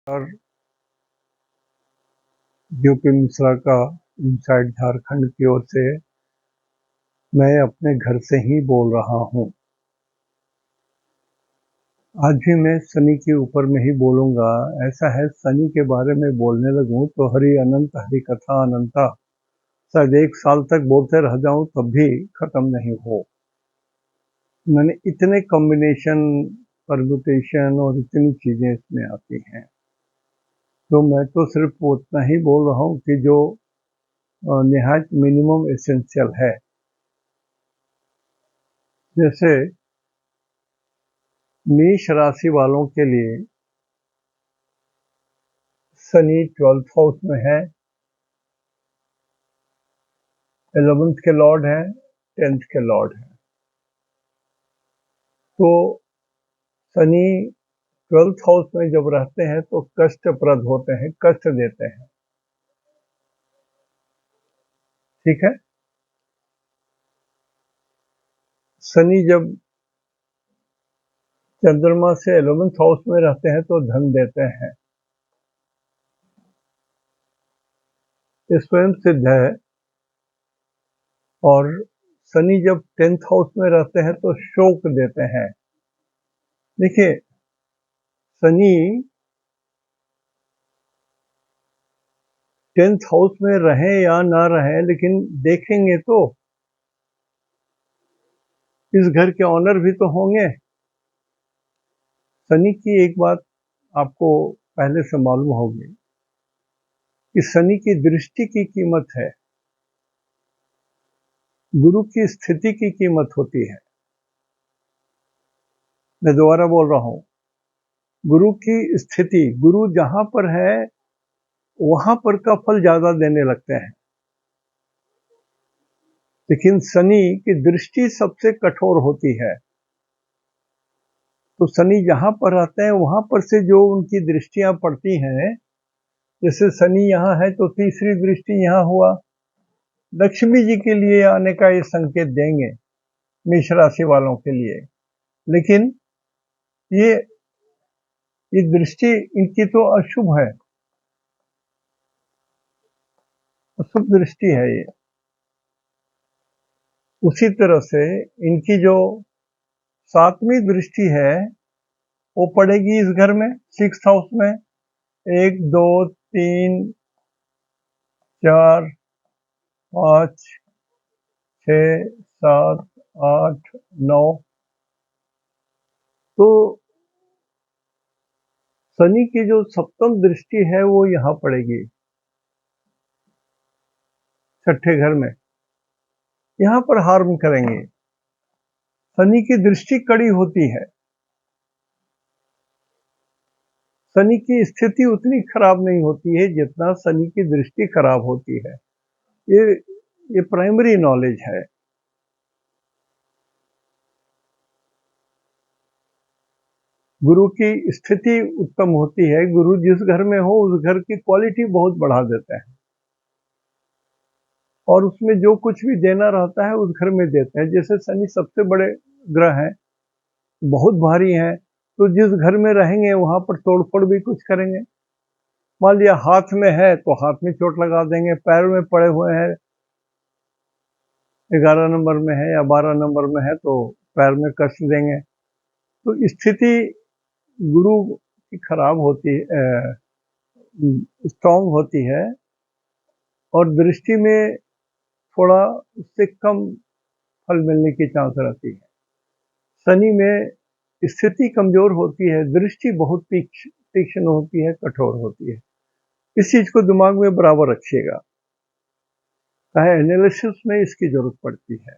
और यूपी मिश्रा का इनसाइड झारखंड की ओर से मैं अपने घर से ही बोल रहा हूँ। आज भी मैं शनि के ऊपर में ही बोलूँगा। ऐसा है, शनि के बारे में बोलने लगूँ तो हरि अनंत हरि कथा अनंता, शायद 1 साल तक बोलते रह जाऊँ तब भी खत्म नहीं हो। मैंने इतने कॉम्बिनेशन, परम्यूटेशन और इतनी चीज़ें इसमें आती हैं, तो मैं तो सिर्फ उतना ही बोल रहा हूँ कि जो निहायत मिनिमम एसेंशियल है। जैसे मेष राशि वालों के लिए शनि 12th हाउस में है, 11th के लॉर्ड है, 10th के लॉर्ड है। तो शनि 12th हाउस में जब रहते हैं तो कष्टप्रद होते हैं, कष्ट देते हैं। ठीक है। शनि जब चंद्रमा से 11th हाउस में रहते हैं तो धन देते हैं। ये स्वयं सिद्ध है। और शनि जब 10th हाउस में रहते हैं तो शोक देते हैं। देखिए, शनि 10th हाउस में रहे या ना रहे, लेकिन देखेंगे तो इस घर के ऑनर भी तो होंगे। शनि की एक बात आपको पहले से मालूम होगी कि शनि की दृष्टि की कीमत है, गुरु की स्थिति की कीमत होती है। मैं दोबारा बोल रहा हूं, गुरु की स्थिति, गुरु जहां पर है वहां पर का फल ज्यादा देने लगते हैं, लेकिन शनि की दृष्टि सबसे कठोर होती है। तो शनि जहां पर रहते हैं वहां पर से जो उनकी दृष्टियां पड़ती हैं, जैसे शनि यहाँ है तो तीसरी दृष्टि यहाँ हुआ, लक्ष्मी जी के लिए आने का ये संकेत देंगे मेष राशि वालों के लिए। लेकिन ये ये दृष्टि इनकी तो अशुभ है, अशुभ दृष्टि है ये। उसी तरह से इनकी जो 7वीं दृष्टि है वो पड़ेगी इस घर में, 6th हाउस में। 1 2 3 4 5 6 7 8 9। तो शनि की जो 7वीं दृष्टि है वो यहाँ पड़ेगी, 6ठे घर में। यहाँ पर हार्म करेंगे। शनि की दृष्टि कड़ी होती है, शनि की स्थिति उतनी खराब नहीं होती है जितना शनि की दृष्टि खराब होती है। ये ये प्राइमरी नॉलेज है। गुरु की स्थिति उत्तम होती है, गुरु जिस घर में हो उस घर की क्वालिटी बहुत बढ़ा देते हैं, और उसमें जो कुछ भी देना रहता है उस घर में देते हैं। जैसे शनि सबसे बड़े ग्रह हैं, बहुत भारी हैं, तो जिस घर में रहेंगे वहां पर तोड़फोड़ भी कुछ करेंगे। मान लिया हाथ में है तो हाथ में चोट लगा देंगे, पैर में पड़े हुए हैं, 11 नंबर में है या 12 नंबर में है तो पैर में कष्ट देंगे। तो स्थिति गुरु की खराब होती है, स्ट्रांग होती है, और दृष्टि में थोड़ा उससे कम फल मिलने की चांस रहती है। शनि में स्थिति कमजोर होती है, दृष्टि बहुत तीक्ष्ण होती है, कठोर होती है। इस चीज को दिमाग में बराबर रखिएगा, चाहे एनालिसिस में इसकी जरूरत पड़ती है।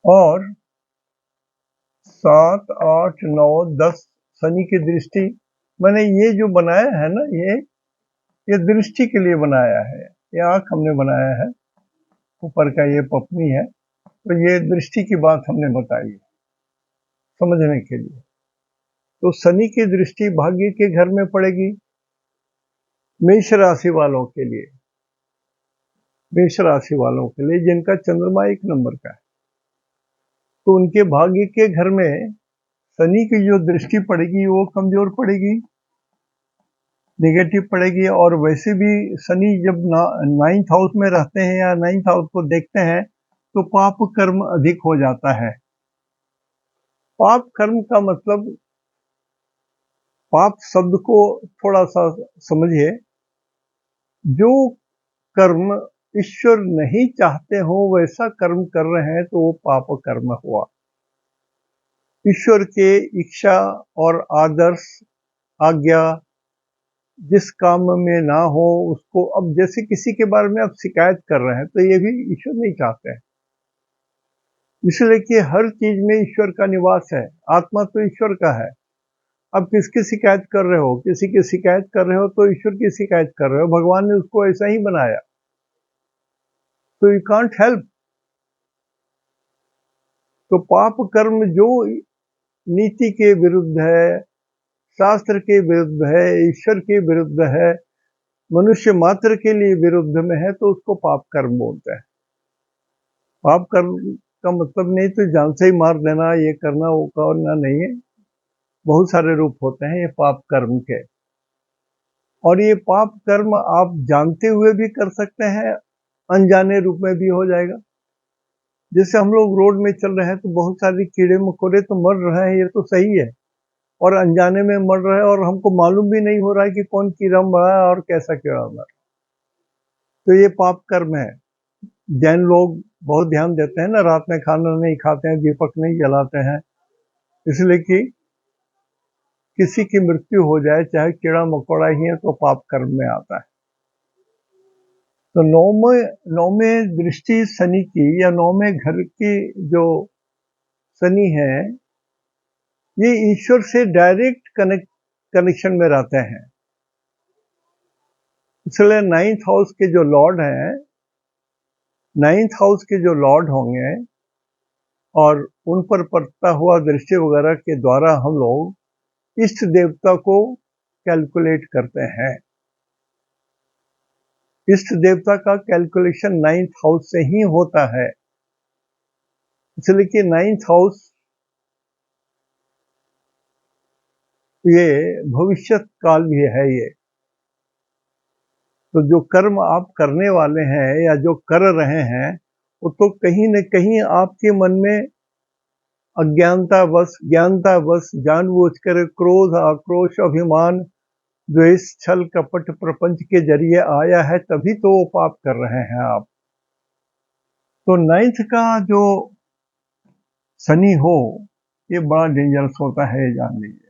और 7 8 9 10 शनि की दृष्टि, मैंने ये जो बनाया है ना, ये दृष्टि के लिए बनाया है। ये आंख हमने बनाया है, ऊपर का ये पपनी है, तो ये दृष्टि की बात हमने बताई है समझने के लिए। तो शनि की दृष्टि भाग्य के घर में पड़ेगी मेष राशि वालों के लिए, मेष राशि वालों के लिए जिनका चंद्रमा 1 नंबर का है, तो उनके भाग्य के घर में शनि की जो दृष्टि पड़ेगी वो कमजोर पड़ेगी, नेगेटिव पड़ेगी। और वैसे भी शनि जब 9th हाउस में रहते हैं या 9th हाउस को देखते हैं तो पाप कर्म अधिक हो जाता है। पाप कर्म का मतलब, पाप शब्द को थोड़ा सा समझिए। जो कर्म ईश्वर नहीं चाहते हो वैसा कर्म कर रहे हैं तो वो पाप कर्म हुआ। ईश्वर के इच्छा और आदर्श आज्ञा जिस काम में ना हो उसको, अब जैसे किसी के बारे में आप शिकायत कर रहे हैं तो ये भी ईश्वर नहीं चाहते हैं, इसलिए कि हर चीज में ईश्वर का निवास है, आत्मा तो ईश्वर का है। अब किसकी शिकायत कर रहे हो, किसी की शिकायत कर रहे हो तो ईश्वर की शिकायत कर रहे हो, भगवान ने उसको ऐसा ही बनाया, तो यू कांट हेल्प। तो पाप कर्म जो नीति के विरुद्ध है, शास्त्र के विरुद्ध है, ईश्वर के विरुद्ध है, मनुष्य मात्र के लिए विरुद्ध में है, तो उसको पाप कर्म बोलते हैं। पाप कर्म का मतलब नहीं तो जान से ही मार देना, ये करना वो करना नहीं है। बहुत सारे रूप होते हैं ये पाप कर्म के, और ये पाप कर्म आप जानते हुए भी कर सकते हैं, अनजाने रूप में भी हो जाएगा। जैसे हम लोग रोड में चल रहे हैं तो बहुत सारे कीड़े मकोड़े तो मर रहे हैं, ये तो सही है, और अनजाने में मर रहे हैं और हमको मालूम भी नहीं हो रहा है कि कौन कीड़ा मरा है और कैसा कीड़ा मरा, तो ये पाप कर्म है। जैन लोग बहुत ध्यान देते हैं ना, रात में खाना नहीं खाते हैं, दीपक नहीं जलाते हैं, इसलिए कि किसी की मृत्यु हो जाए चाहे कीड़ा मकोड़ा ही है तो पाप कर्म में आता है। तो नौवें दृष्टि शनि की या नौवें घर की जो शनि है, ये ईश्वर से डायरेक्ट कनेक्शन में रहते हैं, इसलिए 9th हाउस के जो लॉर्ड हैं, 9th हाउस के जो लॉर्ड होंगे और उन पर पड़ता हुआ दृष्टि वगैरह के द्वारा हम लोग इष्ट देवता को कैलकुलेट करते हैं। इष्ट देवता का कैलकुलेशन 9th हाउस से ही होता है, इसलिए कि 9th हाउस ये भविष्य काल भी है ये। तो जो कर्म आप करने वाले हैं या जो कर रहे हैं वो तो कहीं न कहीं आपके मन में अज्ञानतावश, ज्ञानतावश जानबूझकर क्रोध, आक्रोश, अभिमान, द्वेष, छल, कपट, प्रपंच के जरिए आया है, तभी तो वो पाप कर रहे हैं आप। तो 9th का जो शनि हो ये बड़ा डेंजरस होता है, जान लीजिए।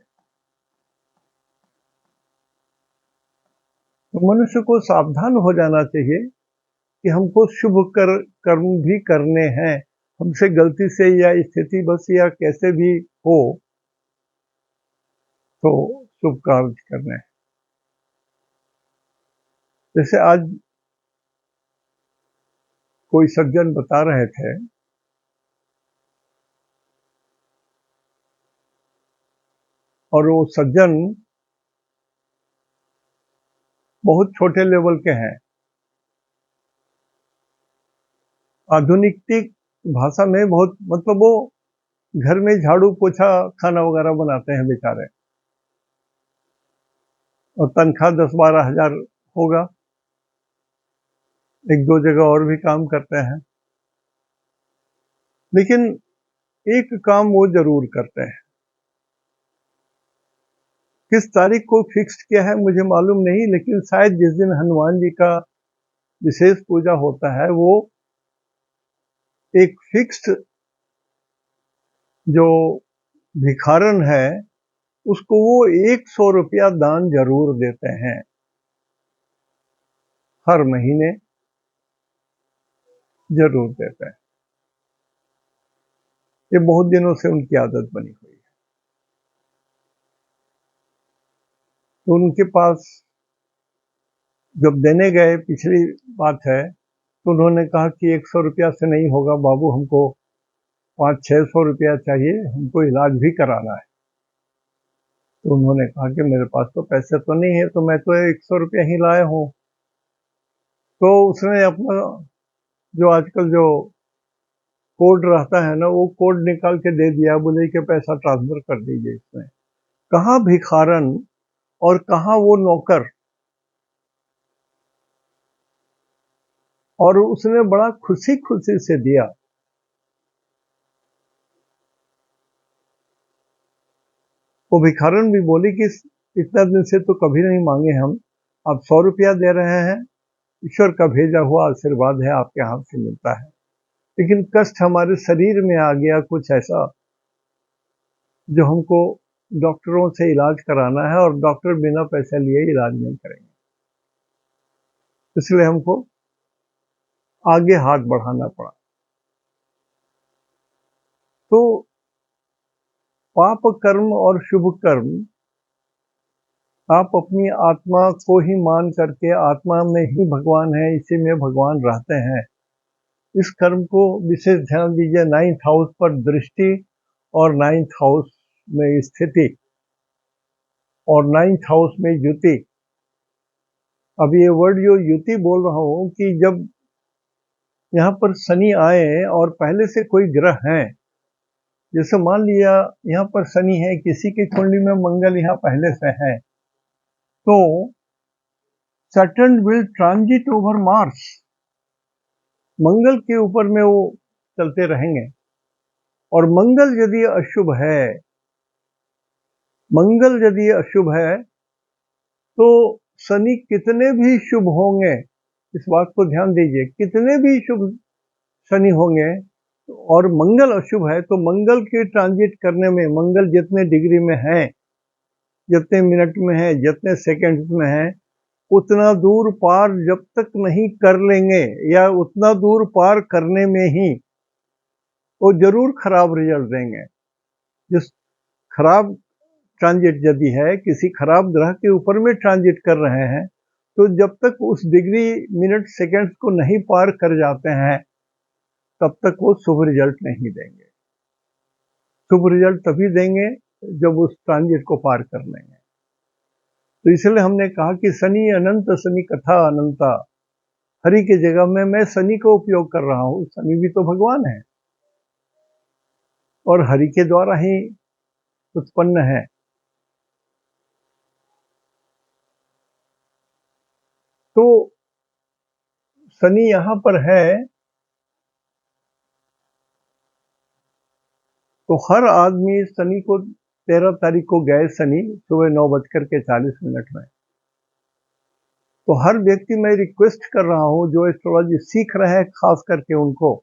तो मनुष्य को सावधान हो जाना चाहिए कि हमको शुभ कर्म भी करने हैं, हमसे गलती से या स्थिति बस या कैसे भी हो तो शुभ कार्य करने हैं। जैसे आज कोई सज्जन बता रहे थे, और वो सज्जन बहुत छोटे लेवल के हैं, आधुनिक भाषा में बहुत, मतलब वो घर में झाड़ू पोछा खाना वगैरह बनाते हैं बेचारे, और तनख्वाह 10-12 हजार होगा, एक दो जगह और भी काम करते हैं, लेकिन एक काम वो जरूर करते हैं। किस तारीख को फिक्स किया है मुझे मालूम नहीं, लेकिन शायद जिस दिन हनुमान जी का विशेष पूजा होता है वो एक फिक्स्ड जो भिखारन है उसको वो 100 रुपया दान जरूर देते हैं हर महीने, जरूर देते हैं। ये बहुत दिनों से उनकी आदत बनी हुई है। तो उनके पास जब देने गए, पिछली बात है, तो उन्होंने कहा कि 100 रुपया से नहीं होगा बाबू, हमको 500-600 रुपया चाहिए, हमको इलाज भी कराना है। तो उन्होंने कहा कि मेरे पास तो पैसे तो नहीं है, तो मैं तो 100 रुपया ही लाया हूँ। तो उसने अपना जो आजकल जो कोड रहता है ना, वो कोड निकाल के दे दिया, बोले कि पैसा ट्रांसफर कर दीजिए इसमें। कहाँ भिखारन और कहाँ वो नौकर। और उसने बड़ा खुशी खुशी से दिया। वो भिखारन भी बोली कि इतना दिन से तो कभी नहीं मांगे हम, आप 100 रुपया दे रहे हैं, ईश्वर का भेजा हुआ आशीर्वाद है, आपके हाथ से मिलता है। लेकिन कष्ट हमारे शरीर में आ गया कुछ ऐसा, जो हमको डॉक्टरों से इलाज कराना है, और डॉक्टर बिना पैसे लिए इलाज नहीं करेंगे, इसलिए हमको आगे हाथ बढ़ाना पड़ा। तो पाप कर्म और शुभ कर्म, आप अपनी आत्मा को ही मान करके, आत्मा में ही भगवान है, इसी में भगवान रहते हैं, इस कर्म को विशेष ध्यान दीजिए। 9th हाउस पर दृष्टि और 9th हाउस में स्थिति और 9th हाउस में युति। अब ये वर्ड जो युति बोल रहा हूं कि जब यहाँ पर शनि आए और पहले से कोई ग्रह हैं, जैसे मान लिया यहाँ पर शनि है, किसी की कुंडली में मंगल यहाँ पहले से है, तो Saturn will transit over Mars, मंगल के ऊपर में वो चलते रहेंगे। और मंगल यदि अशुभ है, मंगल यदि अशुभ है, तो शनि कितने भी शुभ होंगे, इस बात को ध्यान दीजिए, कितने भी शुभ शनि होंगे, और मंगल अशुभ है, तो मंगल के ट्रांजिट करने में, मंगल जितने डिग्री में है, जितने मिनट में है, जितने सेकंड्स में है, उतना दूर पार जब तक नहीं कर लेंगे, या उतना दूर पार करने में ही वो जरूर खराब रिजल्ट देंगे। जिस खराब ट्रांजिट यदि है, किसी खराब ग्रह के ऊपर में ट्रांजिट कर रहे हैं, तो जब तक उस डिग्री मिनट सेकंड्स को नहीं पार कर जाते हैं, तब तक वो शुभ रिजल्ट नहीं देंगे। शुभ रिजल्ट तभी देंगे जब उस ट्रांजिट को पार कर लेंगे। तो इसलिए हमने कहा कि शनि अनंत, शनि कथा अनंता, हरि की जगह में मैं शनि का उपयोग कर रहा हूं। शनि भी तो भगवान है और हरि के द्वारा ही उत्पन्न है। तो शनि यहां पर है, तो हर आदमी शनि को 13 तारीख को गए शनि सुबह 9:40 में। तो हर व्यक्ति मैं रिक्वेस्ट कर रहा हूं जो एस्ट्रोलॉजी सीख रहे हैं, खास करके उनको,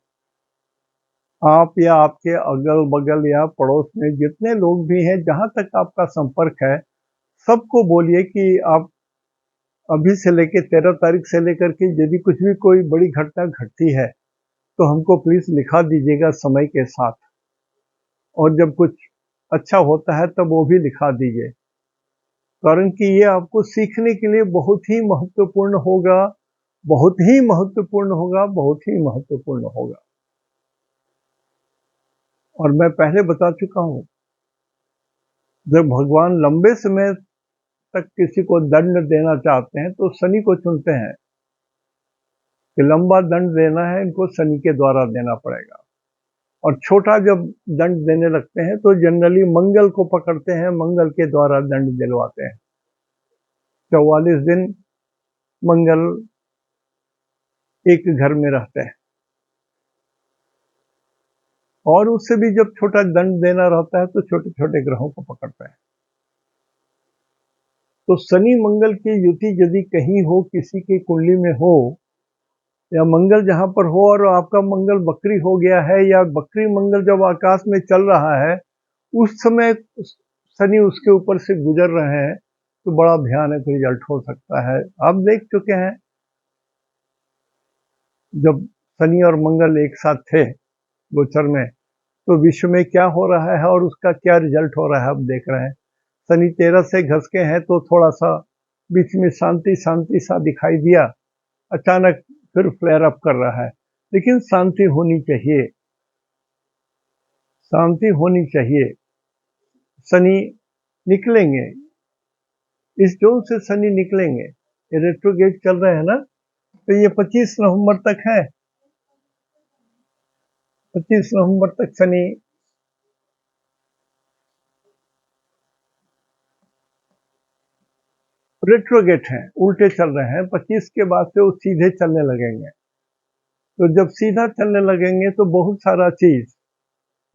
आप या आपके अगल बगल या पड़ोस में जितने लोग भी हैं, जहां तक आपका संपर्क है, सबको बोलिए कि आप अभी से लेके 13 तारीख से लेकर के यदि कुछ भी कोई बड़ी घटना घटती है, तो हमको प्लीज लिखा दीजिएगा समय के साथ, और जब कुछ अच्छा होता है तब वो भी लिखा दीजिए, कारण कि ये आपको सीखने के लिए बहुत ही महत्वपूर्ण होगा, बहुत ही महत्वपूर्ण होगा, बहुत ही महत्वपूर्ण होगा। और मैं पहले बता चुका हूं, जब भगवान लंबे समय तक किसी को दंड देना चाहते हैं, तो शनि को चुनते हैं कि लंबा दंड देना है, इनको शनि के द्वारा देना पड़ेगा। और छोटा जब दंड देने लगते हैं, तो जनरली मंगल को पकड़ते हैं, मंगल के द्वारा दंड दिलवाते हैं। 44 दिन मंगल एक घर में रहते हैं, और उससे भी जब छोटा दंड देना रहता है, तो छोटे छोटे ग्रहों को पकड़ते हैं। तो शनि मंगल की युति यदि कहीं हो, किसी की कुंडली में हो, या मंगल जहां पर हो और आपका मंगल बकरी हो गया है, या बकरी मंगल जब आकाश में चल रहा है, उस समय शनि उसके ऊपर से गुजर रहे हैं, तो बड़ा भयानक रिजल्ट हो सकता है। आप देख चुके हैं जब शनि और मंगल एक साथ थे गोचर में, तो विश्व में क्या हो रहा है और उसका क्या रिजल्ट हो रहा है, आप देख रहे हैं। शनि 13 से घस के हैं, तो थोड़ा सा बीच में शांति शांति सा दिखाई दिया, अचानक फिर फ्लेयर अप कर रहा है। लेकिन शांति होनी चाहिए, शांति होनी चाहिए। शनि निकलेंगे, इस जोन से शनि निकलेंगे। ये रेट्रोगेट चल रहे हैं ना, तो ये 25 नवंबर तक है। 25 नवंबर तक शनि रेट्रोगेट हैं, उल्टे चल रहे हैं। 25 के बाद से वो सीधे चलने लगेंगे। तो जब सीधा चलने लगेंगे तो बहुत सारा चीज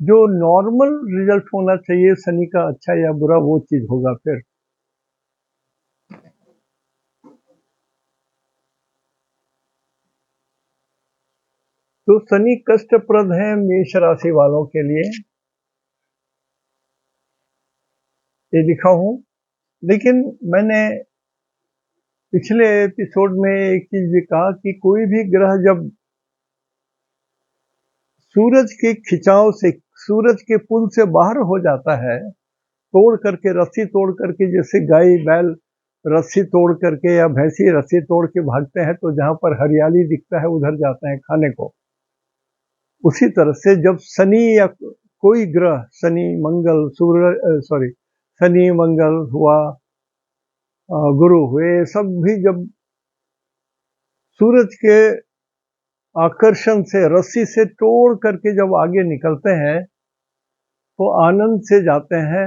जो नॉर्मल रिजल्ट होना चाहिए शनि का, अच्छा या बुरा, वो चीज होगा फिर। तो शनि कष्टप्रद है मेष राशि वालों के लिए, ये लिखा हूं। लेकिन मैंने पिछले एपिसोड में एक चीज भी कहा कि कोई भी ग्रह जब सूरज के खिंचाव से, सूरज के पुल से बाहर हो जाता है, तोड़ करके, रस्सी तोड़ करके, जैसे गाय बैल रस्सी तोड़ करके या भैंसी रस्सी तोड़ के भागते हैं तो जहां पर हरियाली दिखता है उधर जाते हैं खाने को, उसी तरह से जब शनि या कोई ग्रह, शनि मंगल शनि मंगल हुआ, गुरु हुए, सब भी जब सूरज के आकर्षण से रस्सी से तोड़ करके जब आगे निकलते हैं तो आनंद से जाते हैं,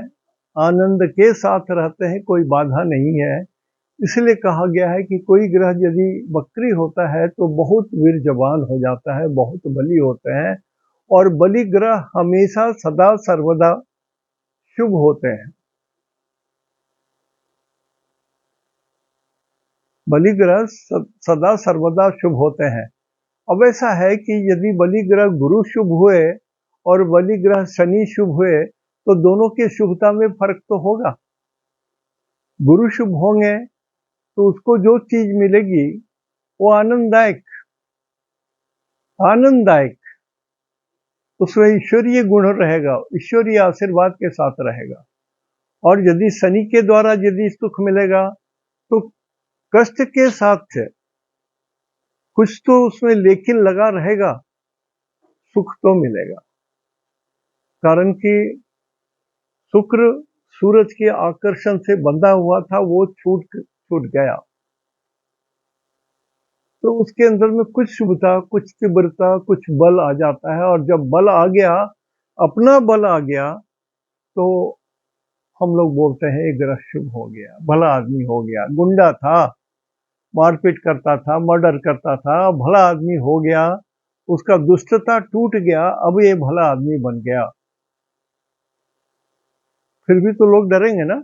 आनंद के साथ रहते हैं, कोई बाधा नहीं है। इसलिए कहा गया है कि कोई ग्रह यदि वक्री होता है तो बहुत वीरजवान हो जाता है, बहुत बली होते हैं, और बली ग्रह हमेशा सदा सर्वदा शुभ होते हैं। बली ग्रह सदा सर्वदा शुभ होते हैं। अब ऐसा है कि यदि बली ग्रह गुरु शुभ हुए और बली ग्रह शनि शुभ हुए तो दोनों की शुभता में फर्क तो होगा। गुरु शुभ होंगे तो उसको जो चीज मिलेगी वो आनंददायक, आनंददायक, उसमें ईश्वरीय गुण रहेगा, ईश्वरीय आशीर्वाद के साथ रहेगा। और यदि शनि के द्वारा यदि सुख मिलेगा तो कष्ट के साथ कुछ तो उसमें लेकिन लगा रहेगा, सुख तो मिलेगा। कारण कि शुक्र सूरज के आकर्षण से बंधा हुआ था, वो छूट गया, तो उसके अंदर में कुछ शुभता, कुछ तीव्रता, कुछ बल आ जाता है। और जब बल आ गया, अपना बल आ गया, तो हम लोग बोलते हैं ये ग्रह शुभ हो गया, भला आदमी हो गया। गुंडा था, मारपीट करता था, मर्डर करता था, भला आदमी हो गया, उसका दुष्टता टूट गया, अब ये भला आदमी बन गया। फिर भी तो लोग डरेंगे ना।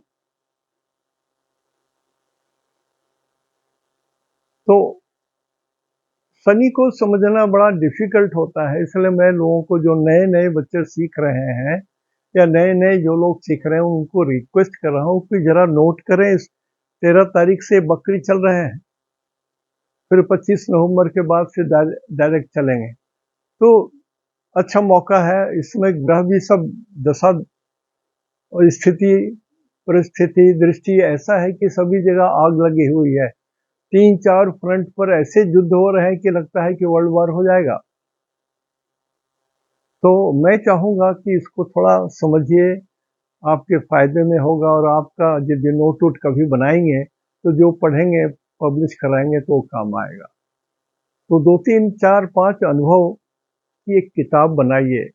तो शनि को समझना बड़ा डिफिकल्ट होता है, इसलिए मैं लोगों को, जो नए नए बच्चे सीख रहे हैं या नए नए जो लोग सीख रहे हैं, उनको रिक्वेस्ट कर रहा हूँ कि जरा नोट करें। 13 तारीख से बकरी चल रहे हैं, फिर 25 नवंबर के बाद से डायरेक्ट चलेंगे। तो अच्छा मौका है, इसमें ग्रह भी सब दशा और स्थिति, परिस्थिति, दृष्टि ऐसा है कि सभी जगह आग लगी हुई है। 3-4 फ्रंट पर ऐसे युद्ध हो रहे हैं कि लगता है कि वर्ल्ड वॉर हो जाएगा। तो मैं चाहूंगा कि इसको थोड़ा समझिए, आपके फायदे में होगा। और आपका यदि नोट वोट कभी बनाएंगे तो जो पढ़ेंगे, पब्लिश कराएंगे तो काम आएगा। तो 2-3-4-5 अनुभव की एक किताब बनाइए,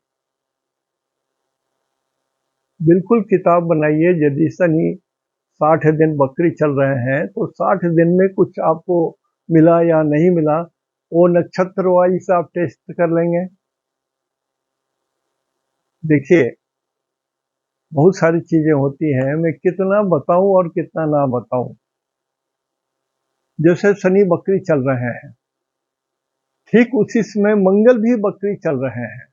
बिल्कुल किताब बनाइए। यदि शनि 60 दिन बकरी चल रहे हैं तो 60 दिन में कुछ आपको मिला या नहीं मिला, वो नक्षत्र वाइज आप टेस्ट कर लेंगे। देखिए, बहुत सारी चीजें होती हैं, मैं कितना बताऊं और कितना ना बताऊं। जैसे शनि बकरी चल रहे हैं, ठीक उसी समय मंगल भी बकरी चल रहे हैं,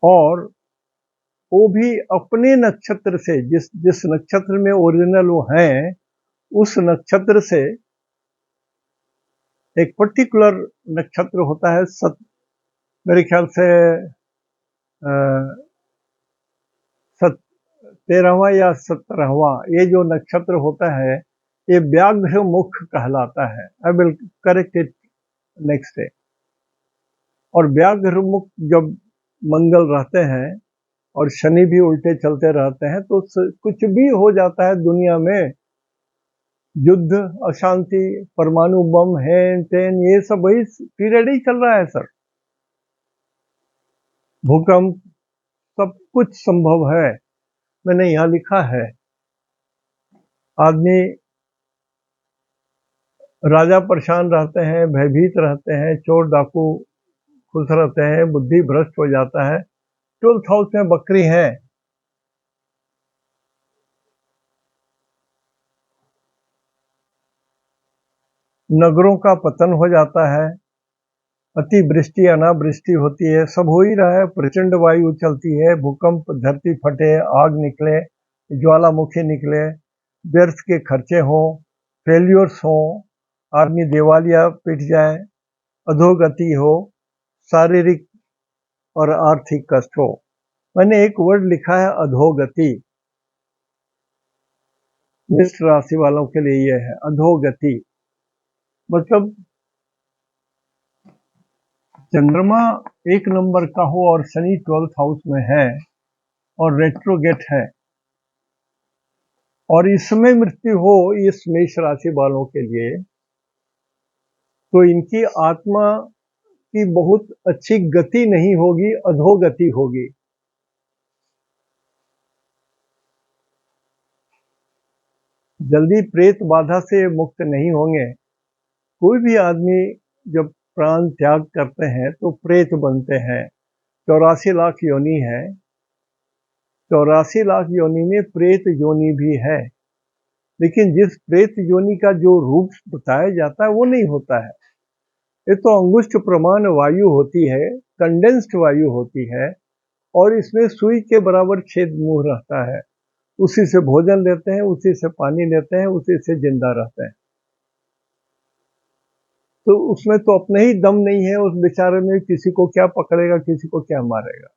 और वो भी अपने नक्षत्र से, जिस जिस नक्षत्र में ओरिजिनल वो हैं, उस नक्षत्र से एक पर्टिकुलर नक्षत्र होता है, मेरे ख्याल से 13वां या 17वां, ये जो नक्षत्र होता है ये व्याघ्र मुख कहलाता है। I will correct it next day. और व्याघ्र मुख जब मंगल रहते हैं और शनि भी उल्टे चलते रहते हैं तो कुछ भी हो जाता है दुनिया में, युद्ध, अशांति, परमाणु बम, हैन टेन, ये सब वही पीरियड ही चल रहा है सर। भूकंप, सब कुछ संभव है। मैंने यहाँ लिखा है, आदमी, राजा परेशान रहते हैं, भयभीत रहते हैं, चोर डाकू खुश रहते हैं, बुद्धि भ्रष्ट हो जाता है। 12th हाउस में बकरी है। नगरों का पतन हो जाता है, अतिवृष्टि अनावृष्टि होती है, सब हो ही रहा है। प्रचंड वायु चलती है, भूकंप, धरती फटे, आग निकले, ज्वालामुखी निकले, व्यर्थ के खर्चे हों, फेल्यूर्स हों, आदमी दिवालिया पिट जाए, अधोगति हो, शारीरिक और आर्थिक कष्ट हो। मैंने एक वर्ड लिखा है, अधोगति। मेष राशि वालों के लिए यह है अधोगति। मतलब चंद्रमा 1 नंबर का हो और शनि 12th हाउस में है और रेट्रोगेट है और इसमें मृत्यु हो इस मेष राशि वालों के लिए, तो इनकी आत्मा की बहुत अच्छी गति नहीं होगी, अधोगति होगी। जल्दी प्रेत बाधा से मुक्त नहीं होंगे। कोई भी आदमी जब प्राण त्याग करते हैं तो प्रेत बनते हैं। 84 लाख योनि है, 84 लाख योनि में प्रेत योनि भी है, लेकिन जिस प्रेत योनि का जो रूप बताया जाता है वो नहीं होता है। ये तो अंगुष्ठ प्रमाण वायु होती है, कंडेंस्ड वायु होती है और इसमें सुई के बराबर छेद मुंह रहता है। उसी से भोजन लेते हैं, उसी से पानी लेते हैं, उसी से जिंदा रहते हैं। तो उसमें तो अपने ही दम नहीं है उस बेचारे में, किसी को क्या पकड़ेगा, किसी को क्या मारेगा।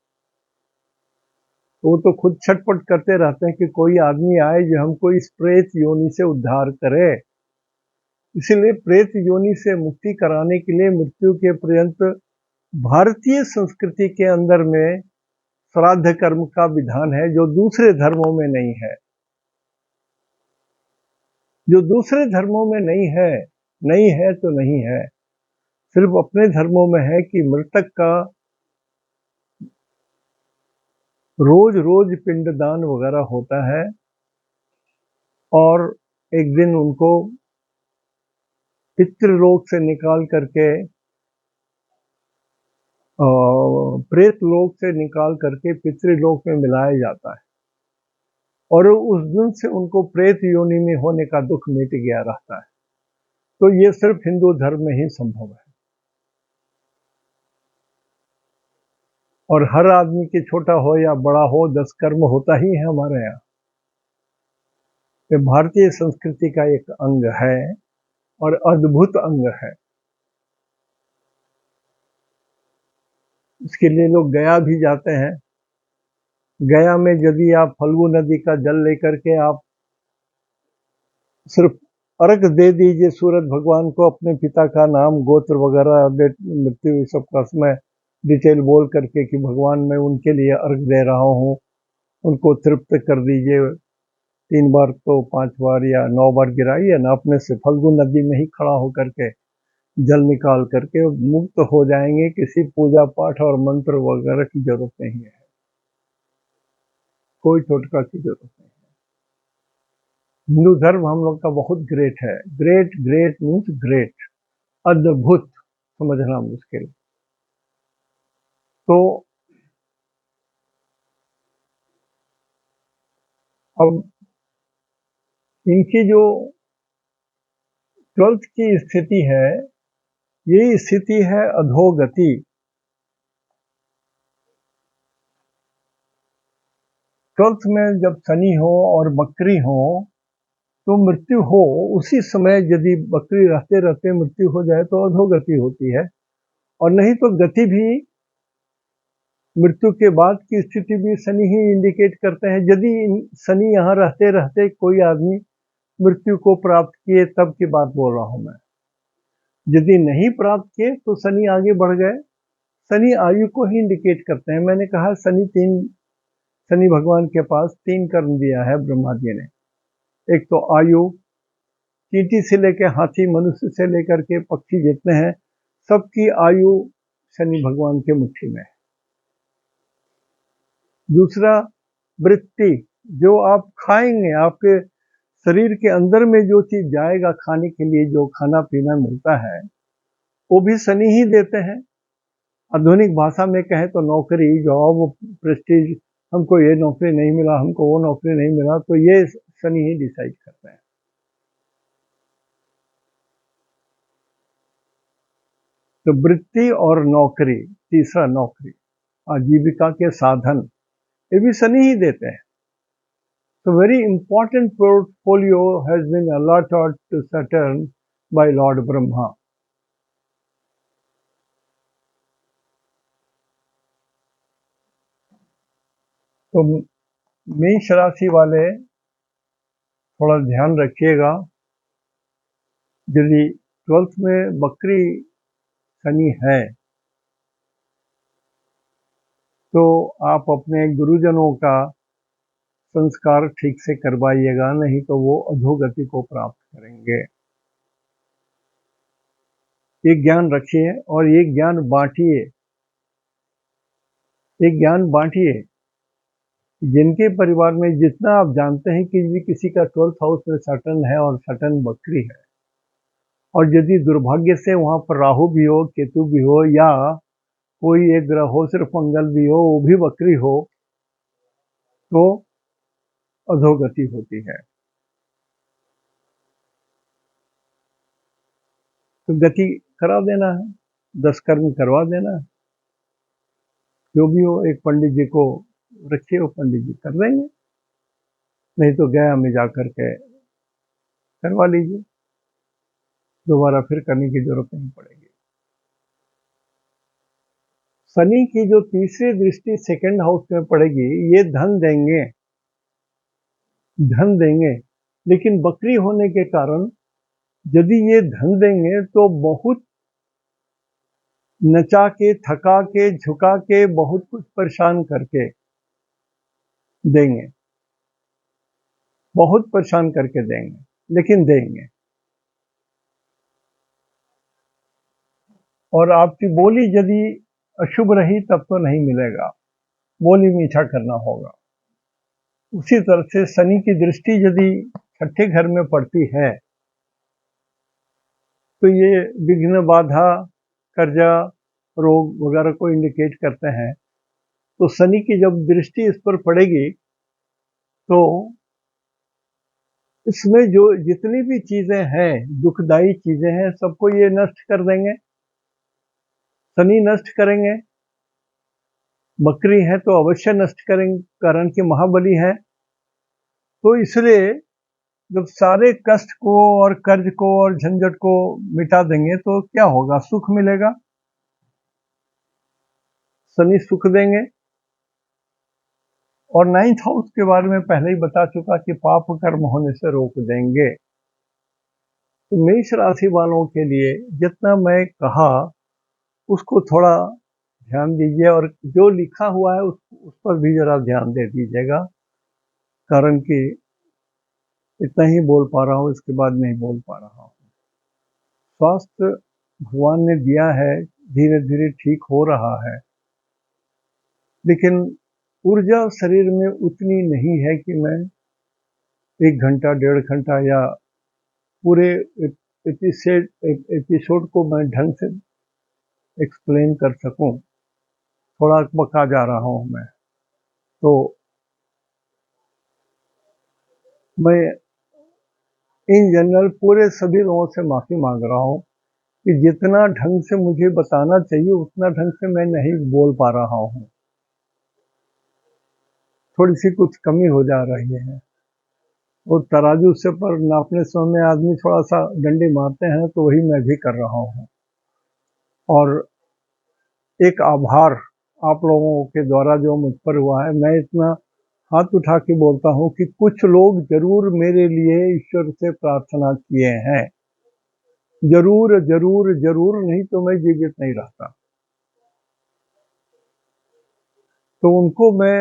तो वो तो खुद छटपट करते रहते हैं कि कोई आदमी आए जो हमको इस प्रेत योनि से उद्धार करे। इसीलिए प्रेत योनि से मुक्ति कराने के लिए मृत्यु के पर्यंत भारतीय संस्कृति के अंदर में श्राद्ध कर्म का विधान है, जो दूसरे धर्मों में नहीं है। जो दूसरे धर्मों में नहीं है, नहीं है तो नहीं है। सिर्फ अपने धर्मों में है कि मृतक का रोज रोज पिंडदान वगैरह होता है और एक दिन उनको पितृलोक से निकाल करके, प्रेत लोक से निकाल करके पितृलोक में मिलाया जाता है और उस दिन से उनको प्रेत योनि में होने का दुख मिट गया रहता है। तो ये सिर्फ हिंदू धर्म में ही संभव है और हर आदमी के छोटा हो या बड़ा हो 10 कर्म होता ही है हमारे यहाँ। ये भारतीय संस्कृति का एक अंग है और अद्भुत अंग है। इसके लिए लोग गया भी जाते हैं। गया में यदि आप फल्गु नदी का जल लेकर के आप सिर्फ अर्घ दे दीजिए सूरज भगवान को, अपने पिता का नाम, गोत्र वगैरह, मृत्यु सब का समय डिटेल बोल करके कि भगवान मैं उनके लिए अर्घ दे रहा हूँ, उनको तृप्त कर दीजिए। 3 बार तो 5 बार या 9 बार गिराइए ना, अपने से फल्गु नदी में ही खड़ा होकर के जल निकाल करके मुक्त हो जाएंगे। किसी पूजा पाठ और मंत्र वगैरह की जरूरत नहीं है, कोई टोटका की जरूरत नहीं है। हिंदू धर्म हम लोग का बहुत ग्रेट है। ग्रेट, ग्रेट मीन्स ग्रेट, अद्भुत, समझना मुश्किल। तो अब इनकी जो 12th की स्थिति है, यही स्थिति है अधोगति। 12th में जब शनि हो और बकरी हो तो मृत्यु हो, उसी समय यदि बकरी रहते रहते मृत्यु हो जाए तो अधोगति होती है। और नहीं तो गति भी, मृत्यु के बाद की स्थिति भी शनि ही इंडिकेट करते हैं। यदि शनि यहाँ रहते रहते कोई आदमी मृत्यु को प्राप्त किए तब की बात बोल रहा हूं मैं। यदि नहीं प्राप्त किए तो शनि आगे बढ़ गए। शनि आयु को ही इंडिकेट करते हैं। मैंने कहा शनि भगवान के पास 3 कर्म दिया है ब्रह्मा जी ने। एक तो आयु चींटी से लेकर हाथी, मनुष्य से लेकर के पक्षी जितने हैं, सबकी आयु शनि भगवान के मुट्ठी में है। दूसरा, वृत्ति, जो आप खाएंगे, आपके शरीर के अंदर में जो चीज जाएगा खाने के लिए, जो खाना पीना मिलता है, वो भी शनि ही देते हैं। आधुनिक भाषा में कहें तो नौकरी, जॉब, प्रेस्टीज, हमको ये नौकरी नहीं मिला, हमको वो नौकरी नहीं मिला, तो ये शनि ही डिसाइड करते हैं। तो वृत्ति और नौकरी, तीसरा नौकरी, आजीविका के साधन, ये भी शनि ही देते हैं। तो very important portfolio has been allotted to Saturn by Lord Brahma. तो मेष राशि वाले थोड़ा ध्यान रखिएगा, यदि 12th में बकरी शनि है तो आप अपने गुरुजनों का संस्कार ठीक से करवाइएगा, नहीं तो वो अधोगति को प्राप्त करेंगे। ये ज्ञान रखिए और ये ज्ञान बांटिए, ये ज्ञान बांटिए। जिनके परिवार में जितना आप जानते हैं कि यदि किसी का 12th हाउस में सैटर्न है और सैटर्न बकरी है, और यदि दुर्भाग्य से वहां पर राहु भी हो, केतु भी हो, या कोई एक ग्रह हो, सिर्फ मंगल भी हो, वो भी बकरी हो, तो अधोगति होती है। तो गति करा देना है, 10 कर्म करवा देना है, जो भी हो। एक पंडित जी को रखिए, वो पंडित जी कर देंगे, नहीं तो गया में जाकर के करवा लीजिए, दोबारा फिर करने की जरूरत नहीं पड़ेगी। शनि की जो तीसरी दृष्टि सेकंड हाउस में पड़ेगी, ये धन देंगे, धन देंगे, लेकिन बकरी होने के कारण यदि ये धन देंगे तो बहुत नचा के, थका के, झुका के, बहुत कुछ परेशान करके देंगे, बहुत परेशान करके देंगे, लेकिन देंगे। और आपकी बोली यदि अशुभ रही तब तो नहीं मिलेगा, बोली मीठा करना होगा। उसी तरह से शनि की दृष्टि यदि छठे घर में पड़ती है तो ये विघ्न, बाधा, कर्जा, रोग वगैरह को इंडिकेट करते हैं। तो शनि की जब दृष्टि इस पर पड़ेगी तो इसमें जो जितनी भी चीजें हैं, दुखदाई चीजें हैं, सबको ये नष्ट कर देंगे, शनि नष्ट करेंगे। बकरी है तो अवश्य नष्ट करेंगे, कारण कि महाबली है। तो इसलिए जब सारे कष्ट को और कर्ज को और झंझट को मिटा देंगे तो क्या होगा, सुख मिलेगा। शनि सुख देंगे। और 9th हाउस के बारे में पहले ही बता चुका कि पाप कर्म होने से रोक देंगे। तो मेष राशि वालों के लिए जितना मैं कहा उसको थोड़ा ध्यान दीजिए, और जो लिखा हुआ है उस पर भी जरा ध्यान दे दीजिएगा, कारण कि इतना ही बोल पा रहा हूँ, इसके बाद नहीं बोल पा रहा हूँ। स्वास्थ्य भगवान ने दिया है, धीरे धीरे ठीक हो रहा है, लेकिन ऊर्जा शरीर में उतनी नहीं है कि मैं 1 घंटा, 1.5 घंटा या पूरे एपिसोड को मैं ढंग से एक्सप्लेन कर सकूं। थोड़ा बका जा रहा हूं मैं, तो मैं इन जनरल पूरे सभी लोगों से माफी मांग रहा हूं कि जितना ढंग से मुझे बताना चाहिए उतना ढंग से मैं नहीं बोल पा रहा हूं। थोड़ी सी कुछ कमी हो जा रही है, और तराजू से पर नापने समय आदमी थोड़ा सा डंडी मारते हैं, तो वही मैं भी कर रहा हूं। और एक आभार आप लोगों के द्वारा जो मुझ पर हुआ है, मैं इतना हाथ उठा के बोलता हूं कि कुछ लोग जरूर मेरे लिए ईश्वर से प्रार्थना किए हैं, जरूर जरूर जरूर, नहीं तो मैं जीवित नहीं रहता। तो उनको मैं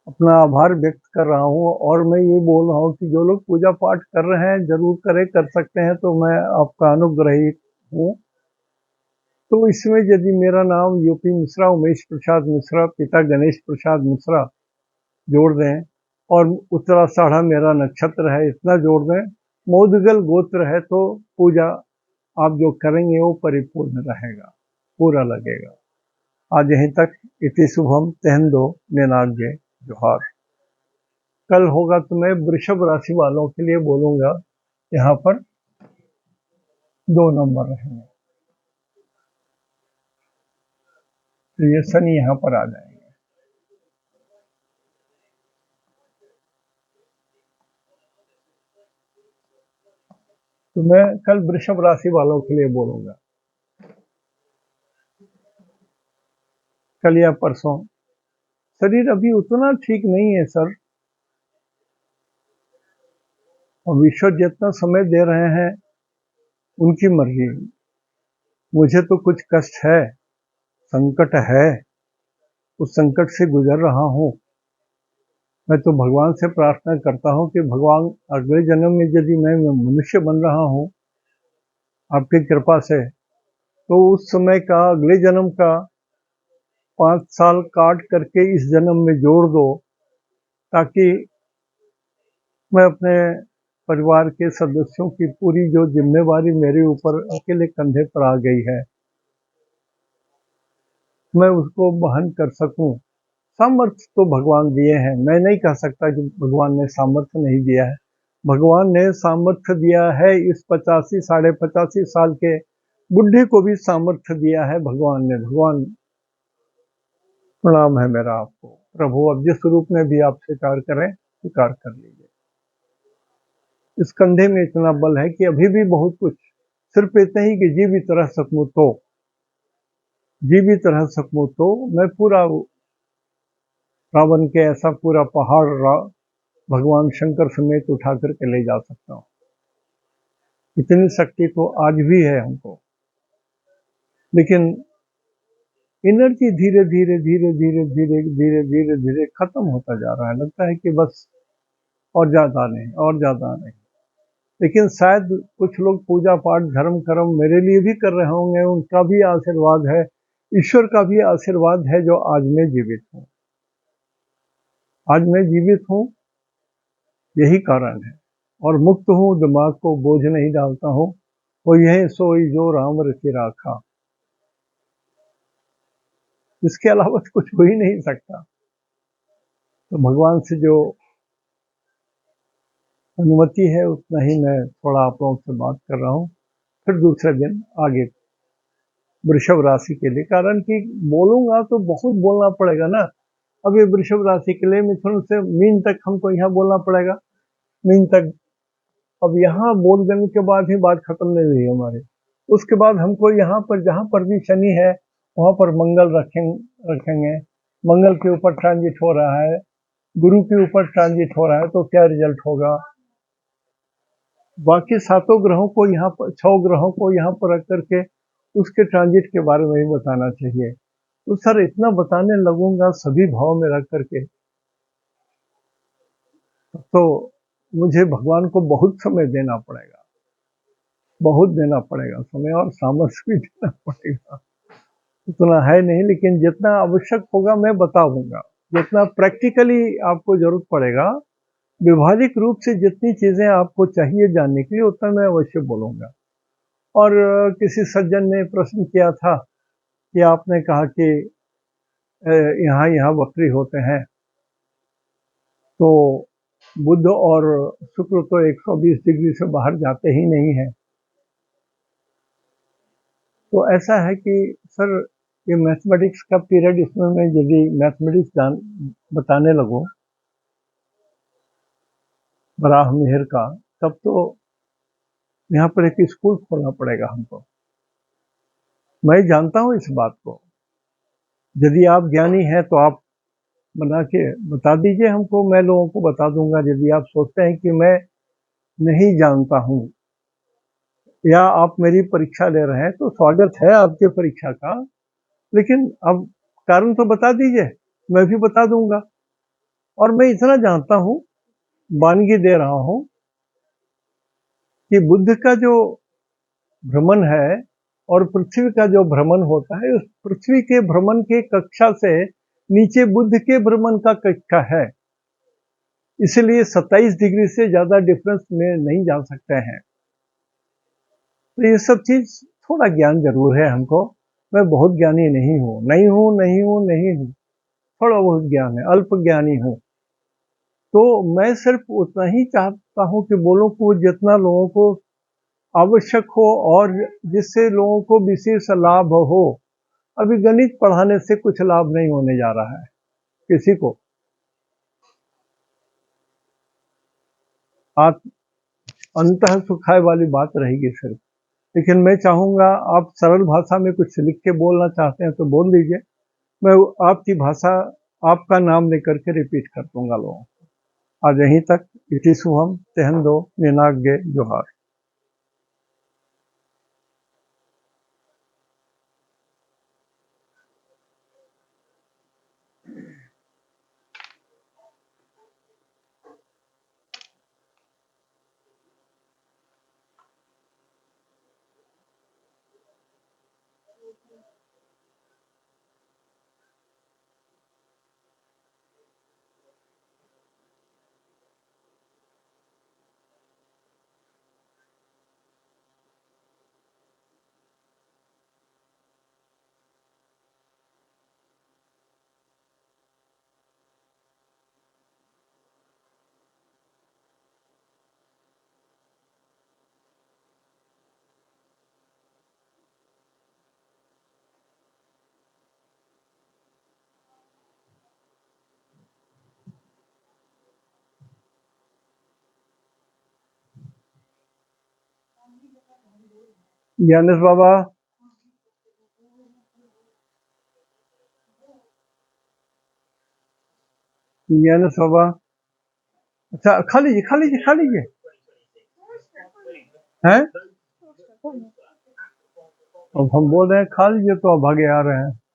अपना आभार व्यक्त कर रहा हूँ और मैं ये बोल रहा हूँ कि जो लोग पूजा पाठ कर रहे हैं जरूर करें, कर सकते हैं तो मैं आपका अनुग्रही हूँ। तो इसमें यदि मेरा नाम यूपी मिश्रा उमेश प्रसाद मिश्रा पिता गणेश प्रसाद मिश्रा जोड़ दें और उत्तराषाढ़ा मेरा नक्षत्र है इतना जोड़ दें, मोदगल गोत्र है, तो पूजा आप जो करेंगे वो परिपूर्ण रहेगा, पूरा लगेगा। आज यहीं तक। इति शुभम तेहंदो निनाग्य जोहार। कल होगा तो मैं वृषभ राशि वालों के लिए बोलूंगा। यहाँ पर 2 नंबर रहेंगे, तो ये शनि यहाँ पर आ जाएंगे। तो मैं कल वृषभ राशि वालों के लिए बोलूंगा, कल या परसों। शरीर अभी उतना ठीक नहीं है सर, और ईश्वर जितना समय दे रहे हैं उनकी मर्जी। मुझे तो कुछ कष्ट है, संकट है, उस संकट से गुजर रहा हूँ। मैं तो भगवान से प्रार्थना करता हूँ कि भगवान अगले जन्म में यदि मैं मनुष्य बन रहा हूँ आपकी कृपा से, तो उस समय का अगले जन्म का 5 साल काट करके इस जन्म में जोड़ दो, ताकि मैं अपने परिवार के सदस्यों की पूरी जो जिम्मेवारी मेरे ऊपर अकेले कंधे पर आ गई है, मैं उसको वहन कर सकूं। सामर्थ्य तो भगवान दिए हैं, मैं नहीं कह सकता कि भगवान ने सामर्थ्य नहीं दिया है। भगवान ने सामर्थ्य दिया है, इस 85 साढ़े 85 साल के बुढ़े को भी सामर्थ्य दिया है भगवान ने। भगवान प्रणाम है मेरा आपको। प्रभु अब जिस रूप में भी आप स्वीकार करें, स्वीकार कर लीजिए। इस कंधे में इतना बल है कि अभी भी बहुत कुछ, सिर्फ इतना ही कि जीवित रह सकूं तो, जीवित रह सकूं तो मैं पूरा रावण के ऐसा पूरा पहाड़ भगवान शंकर समेत उठा करके ले जा सकता हूँ। इतनी शक्ति तो आज भी है हमको, लेकिन एनर्जी धीरे धीरे धीरे धीरे धीरे धीरे धीरे धीरे खत्म होता जा रहा है। लगता है कि बस और ज्यादा नहीं, और ज्यादा नहीं। लेकिन शायद कुछ लोग पूजा पाठ धर्म कर्म मेरे लिए भी कर रहे होंगे, उनका भी आशीर्वाद है, ईश्वर का भी आशीर्वाद है जो आज मैं जीवित हूँ। आज मैं जीवित हूँ यही कारण है, और मुक्त हूँ, दिमाग को बोझ नहीं डालता हूँ। वो यही सोई जो राम रचि राखा, इसके अलावा कुछ हो ही नहीं सकता। तो भगवान से जो अनुमति है उतना ही मैं थोड़ा आप लोगों से बात कर रहा हूँ। फिर दूसरे दिन आगे वृषभ राशि के लिए, कारण कि बोलूंगा तो बहुत बोलना पड़ेगा ना। अब ये वृषभ राशि के लिए मिथुन से मीन तक हमको यहाँ बोलना पड़ेगा, मीन तक। अब यहाँ बोल देने के बाद ही बात खत्म नहीं हुई हमारी। उसके बाद हमको यहाँ पर जहाँ पर भी शनि है वहां पर मंगल रखेंगे। मंगल के ऊपर ट्रांजिट हो रहा है, गुरु के ऊपर ट्रांजिट हो रहा है, तो क्या रिजल्ट होगा। बाकी 7 ग्रहों को यहाँ पर, 6 ग्रहों को यहाँ पर रख करके उसके ट्रांजिट के बारे में ही बताना चाहिए। तो सर इतना बताने लगूंगा सभी भाव में रख करके, तो मुझे भगवान को बहुत समय देना पड़ेगा, बहुत देना पड़ेगा समय, और सामर्थ्य भी देना पड़ेगा। उतना है नहीं, लेकिन जितना आवश्यक होगा मैं बता दूंगा। जितना प्रैक्टिकली आपको जरूरत पड़ेगा, व्यवहारिक रूप से जितनी चीजें आपको चाहिए जानने के लिए, उतना मैं अवश्य बोलूंगा। और किसी सज्जन ने प्रश्न किया था कि आपने कहा कि यहाँ यहाँ वक्री होते हैं, तो बुध और शुक्र तो 120 डिग्री से बाहर जाते ही नहीं है। तो ऐसा है कि सर ये मैथमेटिक्स का पीरियड, इसमें मैं यदि मैथमेटिक्स बताने लगूं बराह मिहिर का, तब तो यहाँ पर एक स्कूल खोलना पड़ेगा हमको। मैं जानता हूँ इस बात को। यदि आप ज्ञानी हैं तो आप बना के बता दीजिए हमको, मैं लोगों को बता दूंगा। यदि आप सोचते हैं कि मैं नहीं जानता हूँ, या आप मेरी परीक्षा ले रहे हैं, तो स्वागत है आपके परीक्षा का, लेकिन अब कारण तो बता दीजिए, मैं भी बता दूंगा। और मैं इतना जानता हूं, वानगी दे रहा हूं, कि बुद्ध का जो भ्रमण है और पृथ्वी का जो भ्रमण होता है, उस पृथ्वी के भ्रमण के कक्षा से नीचे बुद्ध के भ्रमण का कक्षा है। इसलिए 27 डिग्री से ज्यादा डिफरेंस में नहीं जा सकते हैं। तो ये सब चीज थोड़ा ज्ञान जरूर है हमको। मैं बहुत ज्ञानी नहीं हूँ, नहीं हूँ, नहीं हूँ, नहीं हूँ, थोड़ा बहुत ज्ञान है, अल्प ज्ञानी हूँ। तो मैं सिर्फ उतना ही चाहता हूँ कि बोलूं को जितना लोगों को आवश्यक हो और जिससे लोगों को विशेष लाभ हो। अभी गणित पढ़ाने से कुछ लाभ नहीं होने जा रहा है किसी को। अंतः सुखाय वाली बात रहेगी सिर्फ। लेकिन मैं चाहूंगा, आप सरल भाषा में कुछ लिख के बोलना चाहते हैं तो बोल दीजिए, मैं आपकी भाषा, आपका नाम लेकर के रिपीट कर दूंगा लोगों को। आज यहीं तक। इति शुभम तेहंदो निनाग्य जोहार। ज्ञानेश बाबा, ज्ञानेश बाबा, अच्छा खा लीजिए, खा लीजिए, खा लीजिए। हैं? अब हम बोल रहे हैं खा लीजिए तो आप भागे आ रहे हैं।